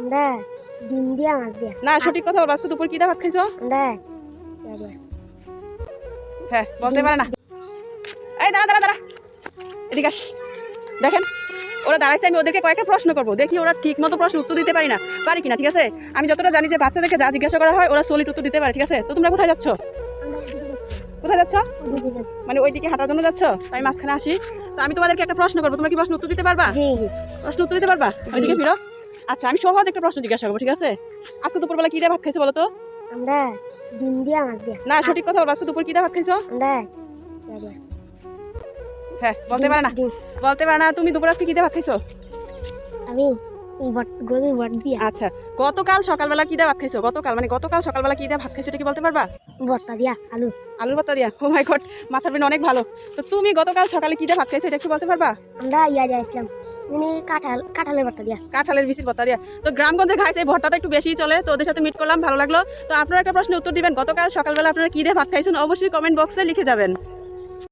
আমরা ডিম দিয়া মাছ দিয়া। না সঠিক কথা বল, আজকে দুপুর কি দিয়ে ভাত খাইছো? আমরা হ্যাঁ বলতে পারে না। এই দাঁড়া দাঁড়া দাঁড়া, এদিকে আস। দেখেন ওরা দাঁড়াইছে, আমি ওদেরকে কয়েকটা প্রশ্ন করবো, দেখি ওরা ঠিক মতো প্রশ্ন উত্তর দিতে পারি না পারি কিনা, ঠিক আছে? আমি যতটা জানি যে বাচ্চাদেরকে যা জিজ্ঞাসা করা হয় ওরা সলিড উত্তর দিতে পারে, ঠিক আছে? তো তোমরা কোথায় যাচ্ছ? কোথায় যাচ্ছ? মানে ওইদিকে হাঁটার জন্য যাচ্ছ? আমি মাঝখানে আসি। তো আমি তোমাদেরকে একটা প্রশ্ন করবো, তোমরা কি প্রশ্ন উত্তর দিতে পারবা? জি জি। প্রশ্ন উত্তর দিতে পারবা? ওইদিকে ফিরো। আচ্ছা আমি সহজ একটা প্রশ্ন জিজ্ঞাসা করবো, ঠিক আছে? আজকে দুপুরবেলা কি দিয়ে ভাত খাইছো বলো তো? আমরা ডিম দিয়া মাছ দিয়া। না সঠিক কথা বল, আজকে দুপুর কি দিয়ে ভাত খাইছো? আমরা হ্যাঁ বলতে পারে না, বলতে পারে না। তুমি দুপুর আজকে কি দিয়ে ভাত খাইছো? আমি গরুর বট দিয়া। আচ্ছা গতকাল সকালবেলা কি দিয়ে ভাত খাইছো? গতকাল সকালবেলা কি দিয়ে ভাত খাইছো এটা কি বলতে পারবা? ভর্তা দিয়া আলু। আলুর ভর্তা দিয়া। ও মাই গড, মাথার ব্রেন অনেক ভালো। তো তুমি গতকাল সকালে কি দিয়ে ভাত খাইছো এটা একটু বলতে পারবা? আমরা দিয়া আসলাম মানে কাঁঠালের ভর্তা দিয়া। কাঁঠালের বিচির ভর্তা দিয়া। তো গ্রামগঞ্জে খাইছে এই ভর্তাটা একটু বেশি চলে, তো ওদের সাথে মিট করলাম, ভালো লাগলো। তো আপনারা একটা প্রশ্নের উত্তর দিবেন, গতকাল সকালবেলা আপনারা কি দিয়ে ভাত খাইছেন অবশ্যই কমেন্ট বক্সে লিখে যাবেন।